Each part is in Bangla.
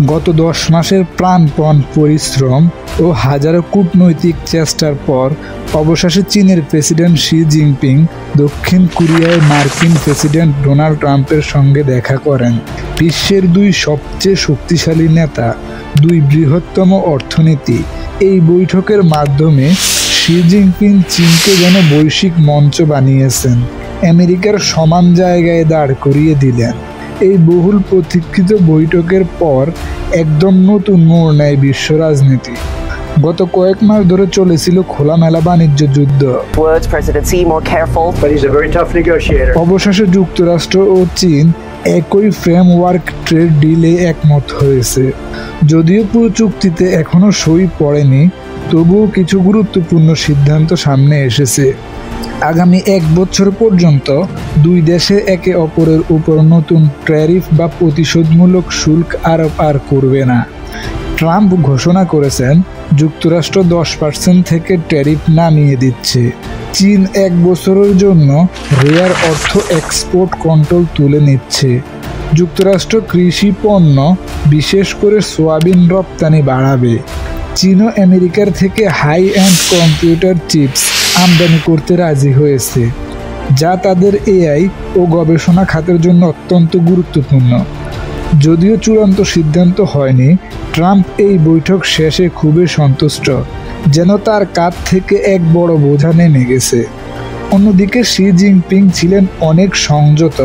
গত 10 মাসের প্রাণপণ পরিশ্রম ও হাজারো কূটনৈতিক চেষ্টার পর অবশেষে চীনের প্রেসিডেন্ট শি জিনপিং দক্ষিণ কোরিয়ায় মার্কিন প্রেসিডেন্ট ডোনাল্ড ট্রাম্পের সঙ্গে দেখা করেন। বিশ্বের দুই সবচেয়ে শক্তিশালী নেতা, দুই বৃহত্তম অর্থনীতি। এই বৈঠকের মাধ্যমে শি জিনপিং চীনকে যেন বৈশ্বিক মঞ্চ বানিয়েছেন, আমেরিকার সমান জায়গায় দাঁড় করিয়ে দিলেন। এই বহুল প্রতীক্ষিত বৈঠকের পর একদম নতুন মোড় নেয় বিশ্ব রাজনীতি। গত কয়েক মাস ধরে চলেছিল খোলামেলা বাণিজ্য যুদ্ধ। অবশেষে যুক্তরাষ্ট্র ও চীন একই ফ্রেমওয়ার্ক ট্রেড ডিলে একমত হয়েছে। যদিও পুরো চুক্তিতে এখনো সই পড়েনি, তবুও কিছু গুরুত্বপূর্ণ সিদ্ধান্ত সামনে এসেছে। আগামী 1 বছর পর্যন্ত দুই দেশে একে অপরের উপর নতুন ট্যারিফ বা প্রতিশোধমূলক শুল্ক আরোপ আর করবে না। ট্রাম্প ঘোষণা করেছেন যুক্তরাষ্ট্র 10% থেকে ট্যারিফ নামিয়ে দিচ্ছে। চীন 1 বছরের জন্য রেয়ার অর্থ এক্সপোর্ট কন্ট্রোল তুলে নিচ্ছে। যুক্তরাষ্ট্র কৃষি পণ্য, বিশেষ করে সোয়াবিন রপ্তানি বাড়াবে। চীনও আমেরিকার থেকে হাই এন্ড কম্পিউটার চিপস আমদানি করতে রাজি হয়েছে, যা তাদের এআই ও গবেষণা খাতের জন্য অত্যন্ত গুরুত্বপূর্ণ। যদিও চূড়ান্ত সিদ্ধান্ত হয়নি, ট্রাম্প এই বৈঠক শেষে খুবই সন্তুষ্ট, যেন তার কাঁধ থেকে এক বড় বোঝা নেমে গেছে। অন্যদিকে শি জিনপিং ছিলেন অনেক সংযত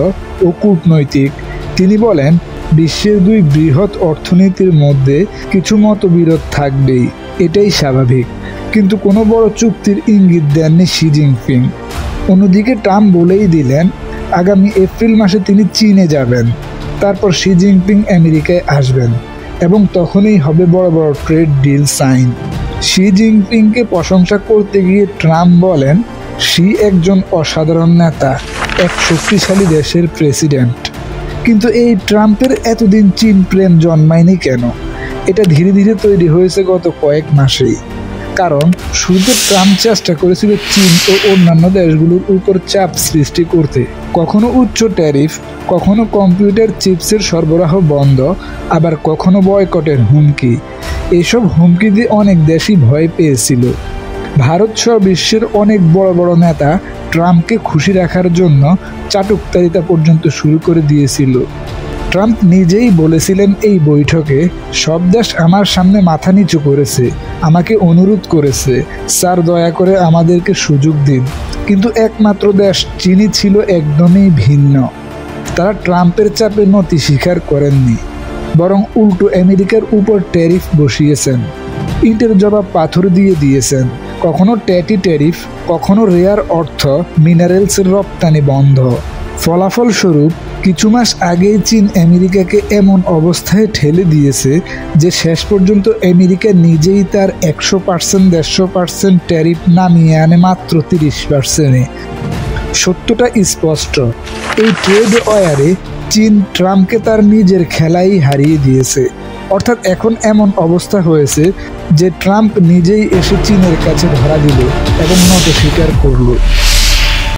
ও কূটনৈতিক। তিনি বলেন, বিশ্বের দুই বৃহৎ অর্থনীতির মধ্যে কিছু মতবিরোধ থাকবেই, এটাই স্বাভাবিক। কিন্তু কোনো বড় চুক্তির ইঙ্গিত দেননি শি জিনপিং। অন্যদিকে ট্রাম্প বলেই দিলেন আগামী এপ্রিল মাসে তিনি চীনে যাবেন, তারপর শি জিনপিং আমেরিকায় আসবেন এবং তখনই হবে বড় বড় ট্রেড ডিল সাইন। শি জিনপিংকে প্রশংসা করতে গিয়ে ট্রাম্প বলেন, শি একজন অসাধারণ নেতা, এক শক্তিশালী দেশের প্রেসিডেন্ট। কিন্তু এই ট্রাম্পের এতদিন চীন প্রেম জন্মায়নি কেন? এটা ধীরে ধীরে তৈরি হয়েছে গত কয়েক মাসেই। কারণ শুরুতে ট্রাম্প চেষ্টা করেছিল চীন ও অন্যান্য দেশগুলোর উপর চাপ সৃষ্টি করতে। কখনো উচ্চ ট্যারিফ, কখনো কম্পিউটার চিপসের সরবরাহ বন্ধ, আবার কখনো বয়কটের হুমকি। এসব হুমকি দিয়ে অনেক দেশই ভয় পেয়েছিল। ভারত সহ বিশ্বের অনেক বড় বড় নেতা ট্রাম্পকে খুশি রাখার জন্য চাটুকারিতা পর্যন্ত শুরু করে দিয়েছিল। ট্রাম্প নিজেই বলেছিলেন এই বৈঠকে, সব দেশ আমার সামনে মাথা নিচু করেছে, আমাকে অনুরোধ করেছে, স্যার দয়া করে আমাদেরকে সুযোগ দিন। কিন্তু একমাত্র দেশ চীনই ছিল একদমই ভিন্ন। তারা ট্রাম্পের চাপে নতি স্বীকার করেননি, বরং উল্টো আমেরিকার উপর ট্যারিফ বসিয়েছেন। ইটের জবাব পাথর দিয়ে দিয়েছেন। কখনো ট্যাটি ট্যারিফ, কখনো রেয়ার অর্থ মিনারেলসের রপ্তানি বন্ধ। ফলাফলস্বরূপ কিছু মাস আগেই চীন আমেরিকাকে এমন অবস্থায় ঠেলে দিয়েছে যে শেষ পর্যন্ত আমেরিকা নিজেই তার 100% ট্যারিফ নামিয়ে আনে মাত্র 30%-এ। সত্যটা স্পষ্ট, এই ট্রেড ওয়ারে চীন ট্রাম্পকে তার নিজের খেলাই হারিয়ে দিয়েছে। অর্থাৎ এখন এমন অবস্থা হয়েছে যে ট্রাম্প নিজেই এসে চীনের কাছে ধরা দিল এবং নত স্বীকার করল।